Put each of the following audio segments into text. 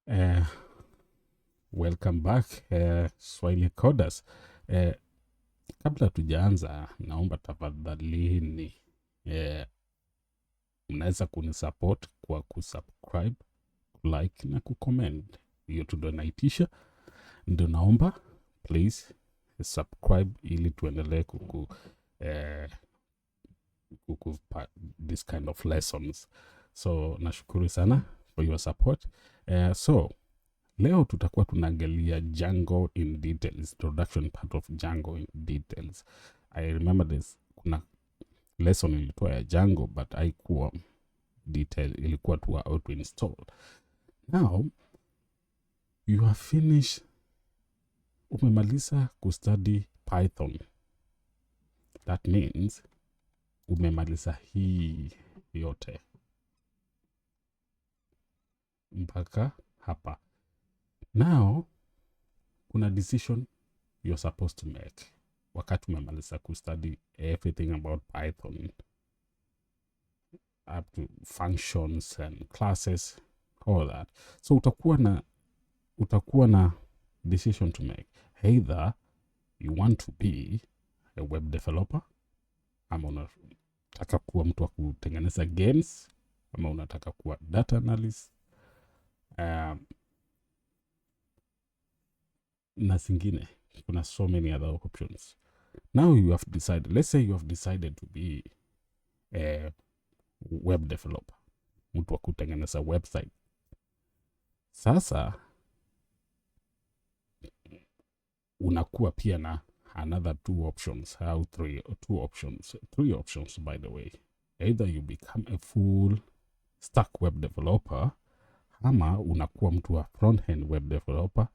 Uh, welcome back Swahili Coders. Kabla tujaanza, naomba tafadhalini mnaweza kunisupport kwa kusubscribe, like na kucomment. Hiyo tu ndo naitisha, ndo naomba please subscribe ili tuendelee this kind of lessons. So nashukuru sana for your support. So leo tutakuwa tunaangalia Django in details, introduction part of Django in details. I remember this, kuna lesson ilikuwa ya Django but haikuwa detail, ilikuwa tu how to install. Now you have finished, umemaliza kustudy Python. That means umemaliza hii yote mpaka hapa. Now kuna decision you're supposed to make wakati umemaliza kustudy everything about Python, up to functions and classes, all that. So utakuwa na decision to make. Either you want to be a web developer, ama unataka kuwa mtu wa kutengeneza games, ama unataka kuwa data analyst, na zingine. Kuna so many other options. Now you have decided, let's say you have decided to be a web developer, mtu wa kutengeneza website. Sasa unakuwa pia na another two options, three options by the way. Either you become a full stack web developer, ama unakuwa mtu wa front-end web developer,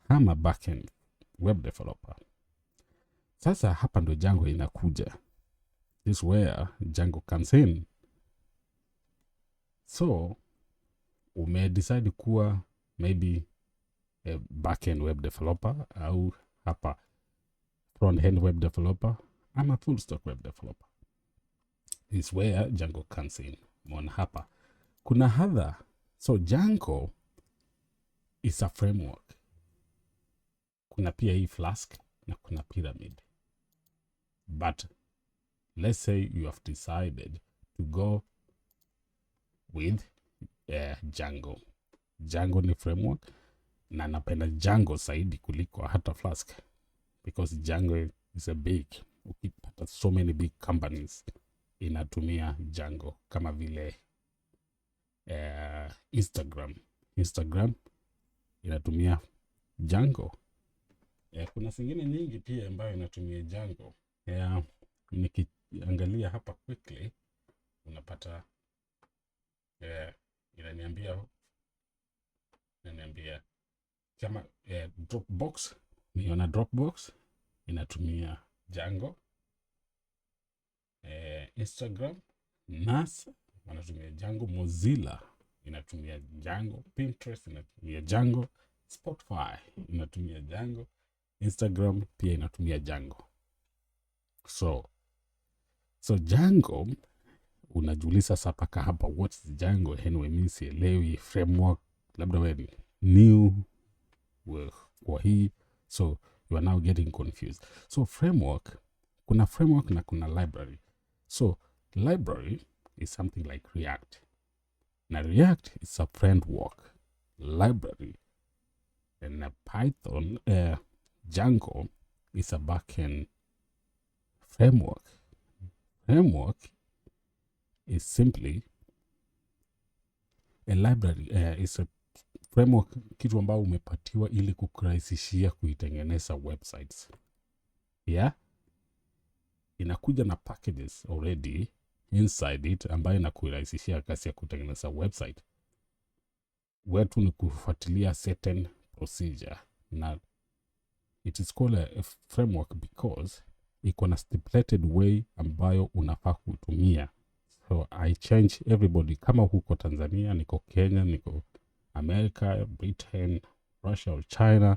ama back-end web developer. Sasa hapa ndo Django inakuja. This is where Django comes in. So umedecide kuwa maybe a back-end web developer, au hapa front-end web developer, ama full stack web developer. This is where Django comes in. Mwana hapa kuna other. So Django is a framework. Kuna pia hii Flask na kuna Pyramid. But let's say you have decided to go with Django. Django ni framework, na napenda Django zaidi kuliko hata Flask, because Django is a big, ukipata so many big companies inatumia Django, kama vile Instagram inatumia Django. Kuna zingine nyingi pia ambayo inatumia Django. Nikiangalia hapa quickly, unapata inaniambia kama Dropbox, niona Dropbox inatumia Django. Instagram, NASA wanatumia Django, Mozilla inatumia Django, Pinterest inatumia Django, Spotify inatumia Django, Instagram pia inatumia Django. So Django, unajiuliza sasa paka hapa, what's Django? Anyway, mimi sielewi framework, labda wewe new kwa hii, so you are now getting confused. So framework, kuna framework na kuna library. So library is something like React. Na React is a framework. Library and Python, Django is a backend framework. Framework is simply a library, is a framework, kitu ambao umepatiwa ili kukurahisishia kuitengeneza websites. Yeah? Inakuja na packages already inside it ambayo inakurahisishia kazi ya kutengeneza website. Wetu ni kufuatilia certain procedure, na it is called a framework because iko na stipulated way ambayo unafaa kutumia. So I change everybody, kama huko Tanzania, niko Kenya, niko America, Britain, Russia or China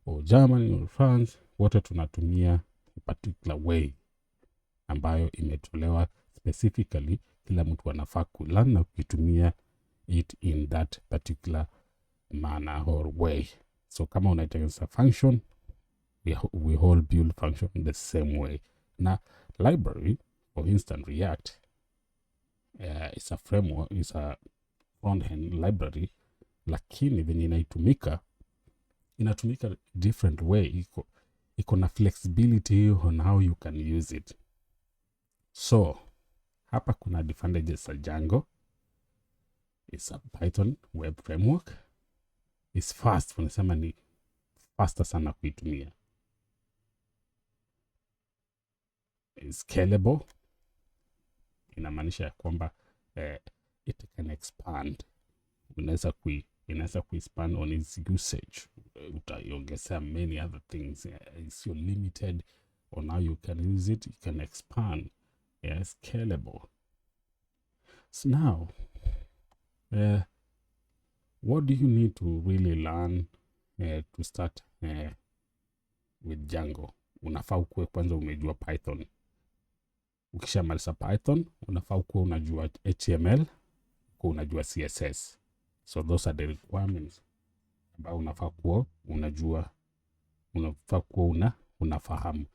or Germany or France, wote tunatumia a particular way ambayo imetolewa specifically, kila mtu anafaa kulearn na kutumia it in that particular manner or way. So kama unaitengeneza function, we all build function in the same way. Na library, for instance, React is a framework, is a front-end library, lakini venye inatumika different way. Iko na flexibility on how you can use it. So hapa kuna advantages za Django. It's a Python web framework. It's fast, unasema ni faster sana kuitumia. It's scalable, inamaanisha ya kwamba it can expand. Inaweza kuexpand on its usage. Utaiongezea many other things. It's your limited on how you can use it. You can expand. Scalable. So now, what do you need to really learn to start with Django? Unafaa ukuwe kwanza umejua Python. Ukishamaliza Python, unafaa ukuwe unajua HTML, ukuwe unajua CSS. So those are the requirements ambao unafaa kuwa unajua, unafaa kuwa unafahamu.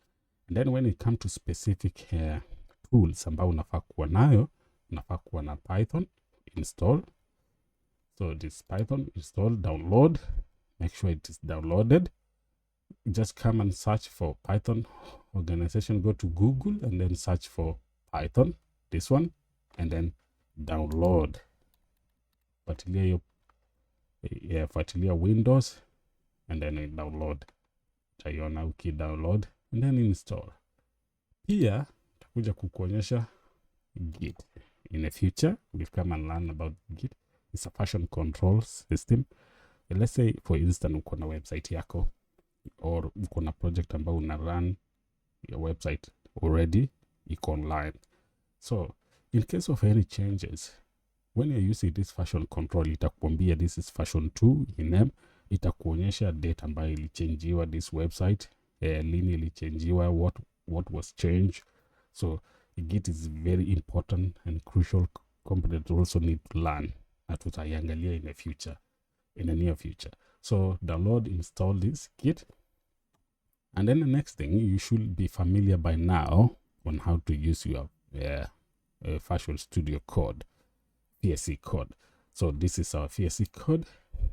And then when it comes to specific tools ambao unafaa kuwa nayo, unafaa kuwa na Python install. So this Python install, download, make sure it is downloaded. Just come and search for Python organization, go to Google and then search for Python, this one, and then download. Fuatilia Windows and then download. Utaiona ukidownload and then install. Pia takuja kukuonyesha Git. In the future, we'll come and learn about Git. It's a version control system. Let's say, for instance, uko na website yako, or uko na project ambao una run your website already, iko online. So, in case of any changes, when you're using this version control, itakuambia this is version 2 in name. Itakuonyesha date ambayo ilichangiwa this website, lini ilichangiwa, what was changed. So, Git is very important and crucial component you also need to learn. Na tutaiangalia in the near future. So download, install this Git. And then the next thing, you should be familiar by now on how to use your Visual Studio Code, VSC code. So this is our VSC code.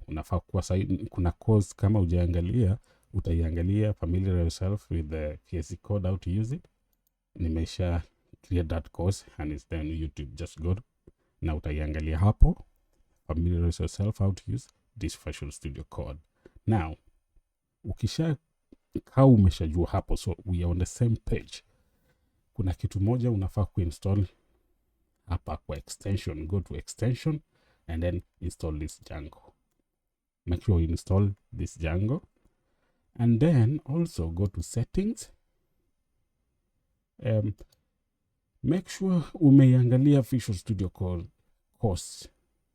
Unafaa kuwa kuna course kama ujaangalia, utaiangalia, familiar yourself with the VSC code, how to use it. Nimesha create that course and it's there on YouTube. Just go na utaiangalia hapo. Familiarize yourself how to use this Visual Studio Code. Now, umeshajua hapo, so we are on the same page. Kuna kitu moja unafaa kuinstall hapa kwa extension. Go to extension and then install this Django. Make sure you install this Django. And then also go to settings. Make sure umeiangalia Visual Studio Code course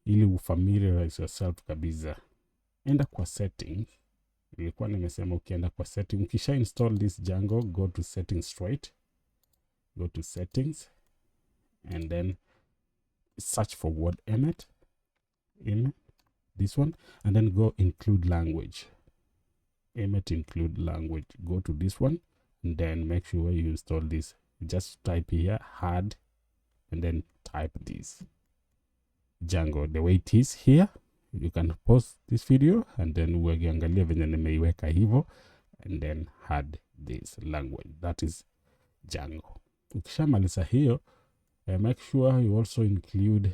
ili ufamiliarize yourself kabisa. Enda kwa settings. Nilikuwa nimesema ukienda kwa settings, ukisha install this Django, go to settings straight. Go to settings and then search for word emit in this one, and then go include language. Emit include language. Go to this one and then make sure you install this. Just type here hard and then type this Django the way it is here. You can pause this video and then uangalia venye nimeiweka hivyo and then add this language, that is Django. Ukishamaliza hiyo, make sure you also include,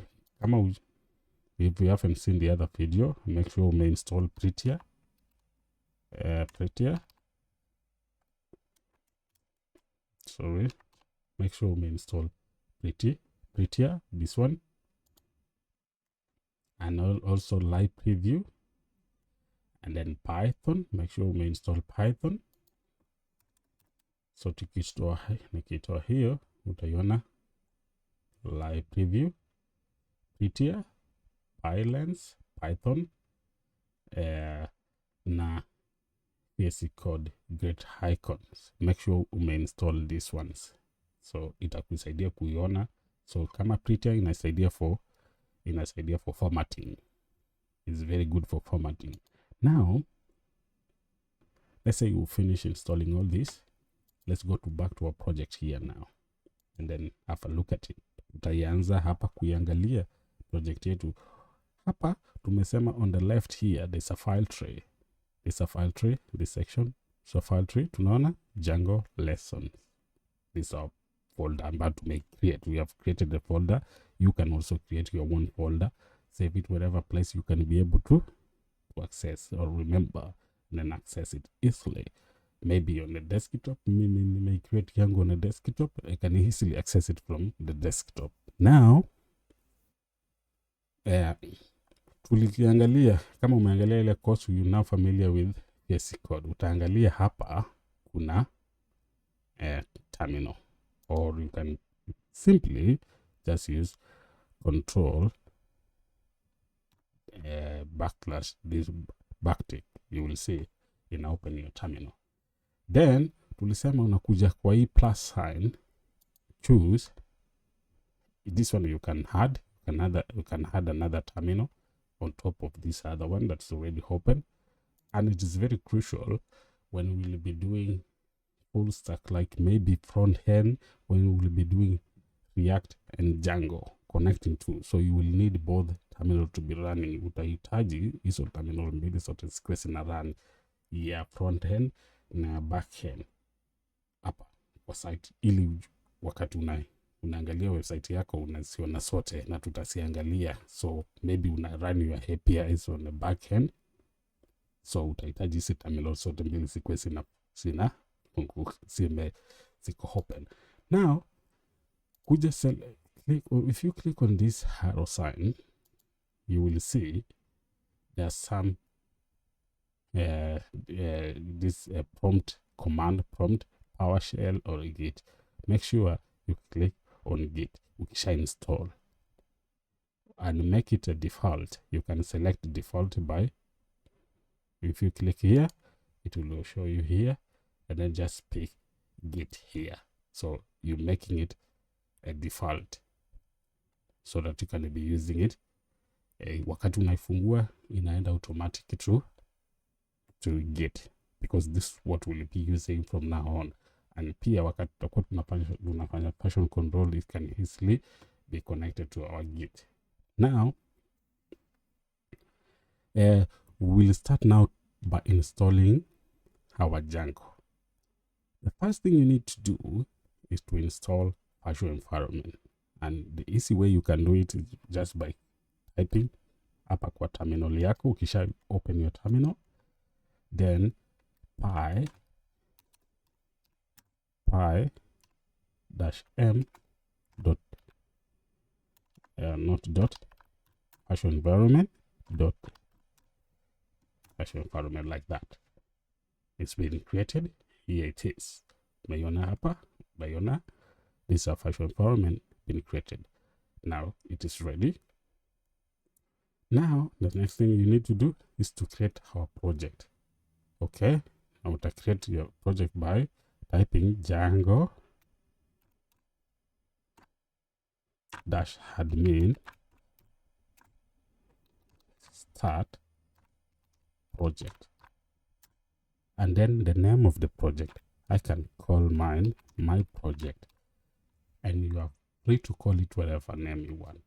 if you haven't seen the other video, make sure you install Prettier. Make sure you install Prettier, this one. And also live preview, and then Python. Make sure we install Python. So nikitoa hiyo utaiona live preview, Prettier, Pylens, Python, na VSC code great icons. Make sure install these ones, so itakusaidia kuiona. So kama Prettier inasaidia for formatting. It's very good for formatting. Now, let's say you finish installing all this. Let's go back to our project here now, and then have a look at it. Utaianza hapa kuiangalia project yetu. Hapa tumesema on the left here there's a file tray. There's a file tray, this section. So file tray, tunaona Django lessons. This is our folder I'm about to create. We have created a folder. You can also create your own folder. Save it wherever place you can be able to access or remember, and then access it easily. Maybe on a desktop, may create Django on a desktop. I can easily access it from the desktop. Now, tulikiangalia, kama umeangalia ile course you now familiar with basic code, utaangalia hapa kuna terminal, or you can simply just use control backslash this backtick. You will see in open your terminal. Then tulisema unakuja kwa hii plus sign, choose this one. You can add another terminal on top of this other one that's already open, and it is very crucial when we will be doing full stack, like maybe front end, when we will be doing React and Django connecting to. So you will need both terminal to be running. Utahitaji hizo terminal mbili zote zikuwe zina run ya front end na back end hapa kwa site, ili wakati unaangalia website yako unaziona sote na tutasiangalia. So maybe una run your APIs on the back end, so utahitaji hizi terminal zote mbili zikuwe ziko open. Now kuja if you click on this arrow sign, you will see there's some this command prompt, PowerShell or Git. Make sure you click on Git. Ukisha install and make it a default. You can select default by, if you click here, it will show you here, and then just pick Git here. So you're making it a default so that you can be using it. Wakati unaifungua inaenda automatic to Git, because this is what we'll be using from now on. And pia wakati tutakuwa tunafanya version control, it can easily be connected to our Git. Now we'll start now by installing our Django. The first thing you need to do is to install virtual environment, and the easy way you can do it is just by typing hapa kwa terminal yako. Ukisha open your terminal, then py -m dot not dot virtual environment dot virtual environment, like that. It's been created. Here it is. Mayona hapa, mayona this is a virtual environment been created. Now it is ready. Now the next thing you need to do is to create our project. Okay, I want to create your project by typing Django -admin start project, and then the name of the project. I can call mine my project, and you are free to call it whatever name you want.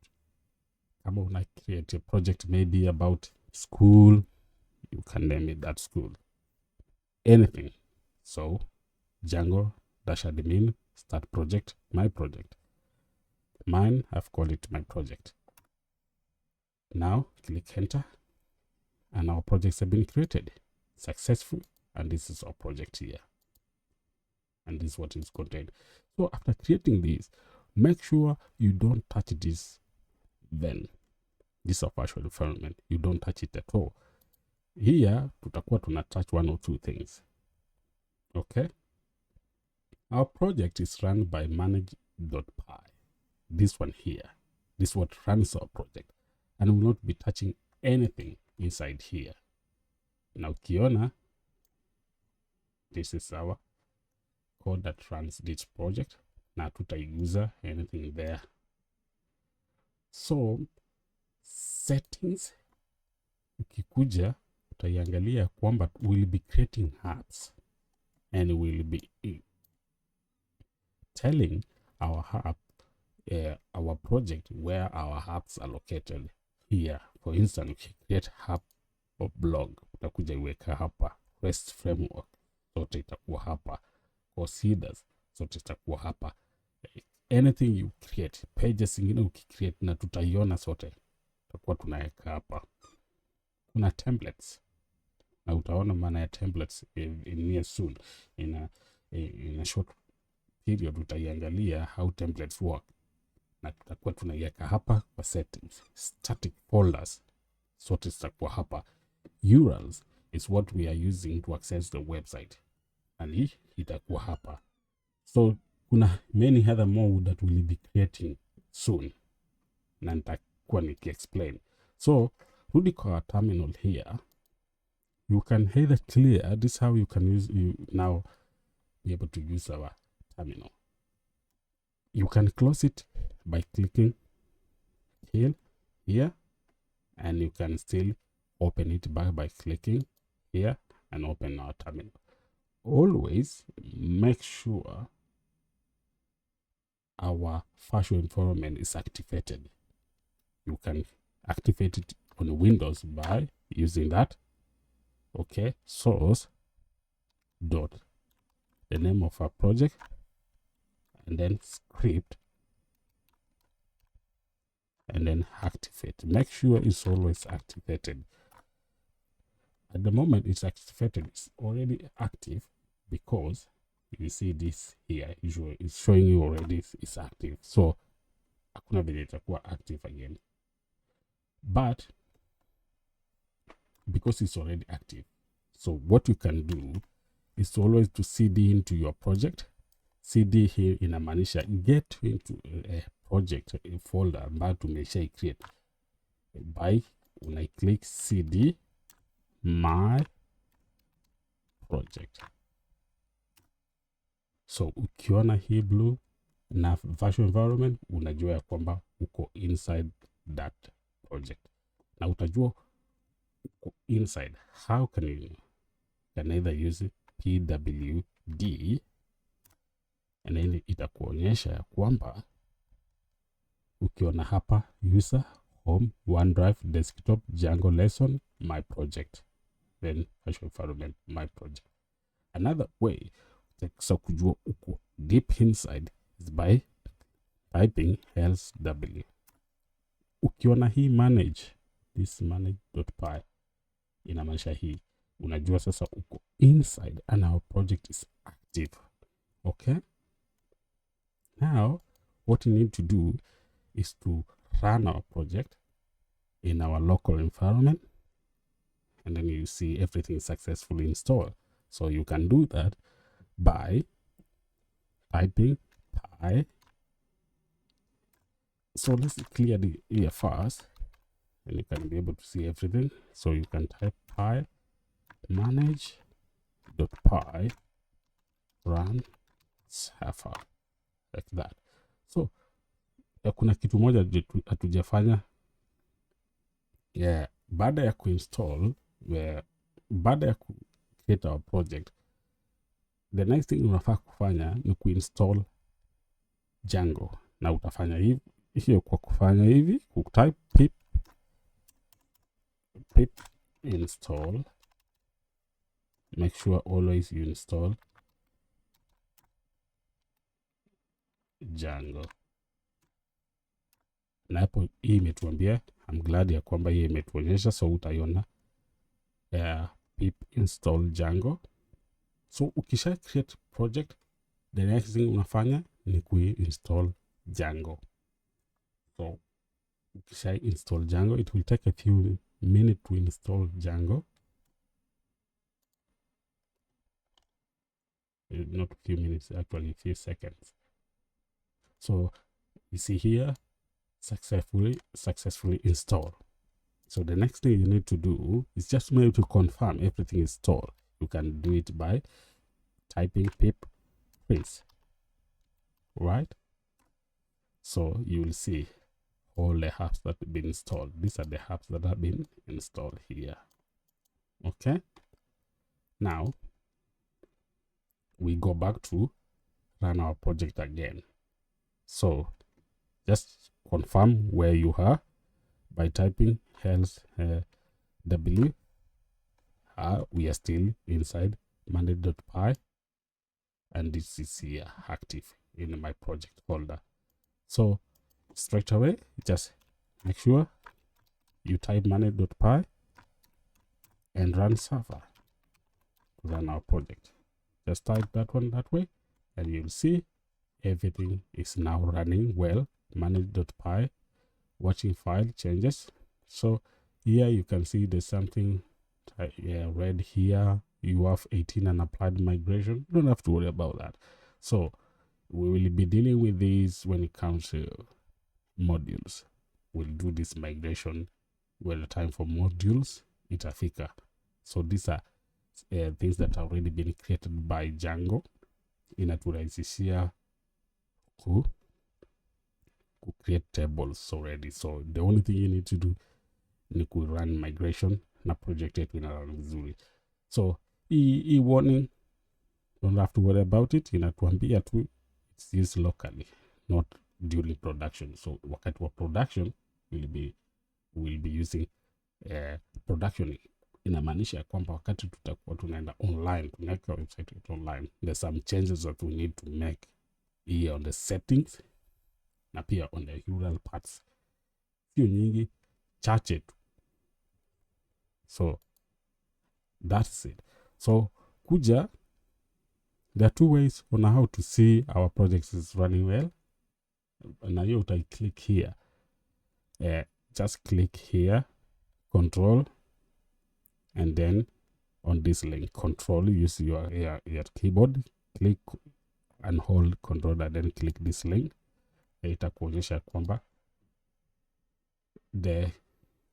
Kama una create a project maybe about school, you can name it that school, anything. So Django -admin start project, my project. Mine, I've called it my project. Now click enter, and our projects have been created successful, and this is our project here, and this is what is contained. So after creating this, make sure you don't touch this. Then this is a virtual environment, you don't touch it at all. Here tutakuwa tuna touch one or two things. Okay, our project is run by manage.py. This one here, this is what runs our project, and we will not be touching anything inside here. Now kiona, this is our code that runs this project. Na tutaiguza anything there. So settings, ukikuja utaiangalia kwamba we'll be creating hubs and we'll be telling our hub, our project, where our hubs are located here. For instance, if you create hub of blog, utakuja iweka hapa. REST framework zote itakuwa hapa. Considers zote itakuwa hapa. Anything you create, pages zingine ukicreate na tutaiona sote, tutakuwa tunaweka hapa. Kuna templates na utaona maana ya templates in near soon. In a short period utaiangalia how templates work, na tutakuwa tunaiweka hapa kwa settings. Static folders zote zitakuwa hapa. URLs is what we are using to access the website, and hii itakuwa hapa. So kuna many other more that we'll be creating soon, na nitakuwa niki-explain. So rudi kwa terminal here. You can either clear, this is how you can use, you now be able to use our terminal. You can close it by clicking here, and you can still open it back by clicking here and open our terminal. Always make sure our virtual environment is activated. You can activate it on Windows by using that. Okay, source dot the name of our project, and then script, and then activate. Make sure it's always activated. At the moment it's activated, it's already active, because you see this here, usually it's showing you already it's active. So hakuna vile itakuwa active again, but because it's already active, so what you can do is always to cd into your project. Cd here inamaanisha get into a project, a folder ambayo tumesha create by una click cd my project. So ukiona hii blue na virtual environment, unajua ya kwamba uko inside that project, na utajua uko inside. How can you can either use pwd, and then itakuonyesha ya kwamba ukiona hapa user, home, OneDrive, desktop, Django lesson, my project, then virtual environment, my project. Another way so kujua uko deep inside is by typing lsw. Ukiona hii manage, this manage.py, inamaanisha hii, unajua sasa uko inside and our project is active. Okay, now what you need to do is to run our project in our local environment, and then you see everything is successfully installed. So you can do that by typing pi. So let's clear the here first, and you can be able to see everything. So you can type pi manage.py run server, like that. So kuna kitu moja hatujafanya. Yeah, baada ya kuinstall, baada ya create our project, the next thing unafaa kufanya ni kuinstall Django, na utafanya hiyo kwa kufanya hivi, kutype pip install. Make sure always you install Django. Na hapo hii imetuambia, I'm glad ya kwamba hii imetuonyesha, so utaiona pip install Django. So ukisha create project, the next thing unafanya ni kuinstall Django. So ukisha install Django, it will take a few minutes to install Django. Not a few minutes, actually a few seconds. So you see here, successfully installed. So the next thing you need to do is just maybe to confirm everything is installed. You can do it by typing pip freeze, right? So you will see all the apps that have been installed. These are the apps that have been installed here. Okay, now we go back to run our project again. So just confirm where you are by typing else w. We are still inside mandate.py, and this is here active in my project folder. So straight away, just make sure you type mandate.py and run server to run our project. Just type that one that way, and you'll see everything is now running well. Manage.py, watching file changes. So here you can see there's something red here. You have 18 and applied migration. Don't have to worry about that. So we will be dealing with these when it comes to modules. We'll do this migration when the time for modules itafika. So these are things that have already been created by Django. Inaturahisishia ku create tables already. So the only thing you need to do ni ku run migration na project yetu inarun vizuri. So hii warning, don't have to worry about it. Inatuambia tu it's used locally, not during production. So wakati wa production will be using production. Inamaanisha kwamba wakati tutakuwa tunaenda online, tunaweka website yetu online, there's some changes that we need to make here on the settings na pia on the URL parts. Sio nyingi, chache tu. So that's it. So kuja, there are two ways on how to see our project is running well. Na hiyo utai click here. Just click here, control, and then on this link, control, use your keyboard, click and hold control, and then click this link. Itakuonyesha kwamba the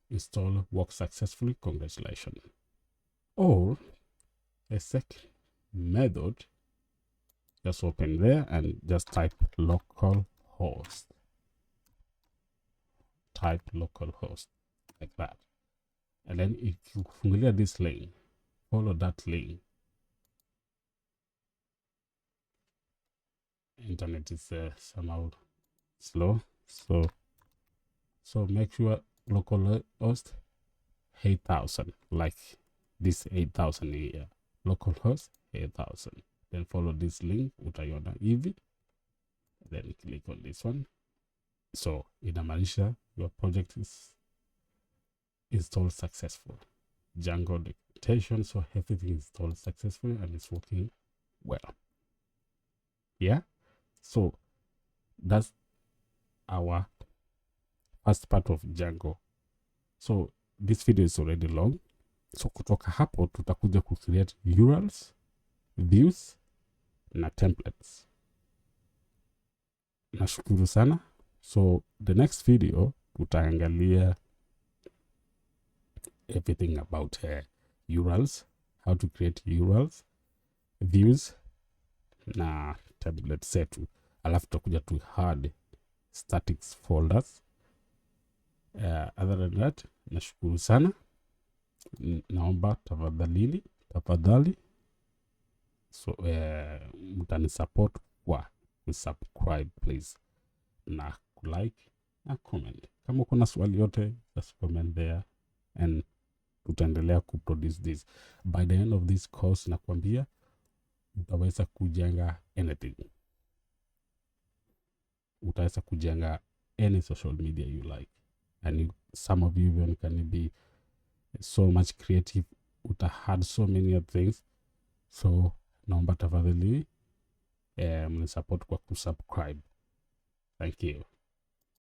install works successfully. Congratulations. Or a second method, just open there and just type localhost. Type localhost like that. And then if you fungulia this link, follow that link. Internet is somehow slow, so make sure localhost 8000, like this 8000 here, localhost 8000. Then follow this link, utaiona hivi, then click on this one. So inamaanisha your project is installed successful. Django documentation, so everything is installed successfully and it's working well. Yeah, so that's our first part of Django. So this video is already long, so kutoka hapo tutakuja create URLs, views na templates. Nashukuru sana. So the next video tutaangalia everything about URLs, how to create URLs, views na templates zetu. Alafu tutakuja to add statics folders. Other than that, nashukuru sana. Naomba tafadhali so mtani support kwa subscribe please, na like na comment. Kama kuna swali yote, just comment there and tutaendelea kuproduce this. By the end of this course nakwambia utaweza kujenga anything. Utaweza kujenga any social media you like, and some of you even can be so much creative. Had so many things. So naomba tafadhali mnisupport kwa kusubscribe. Thank you.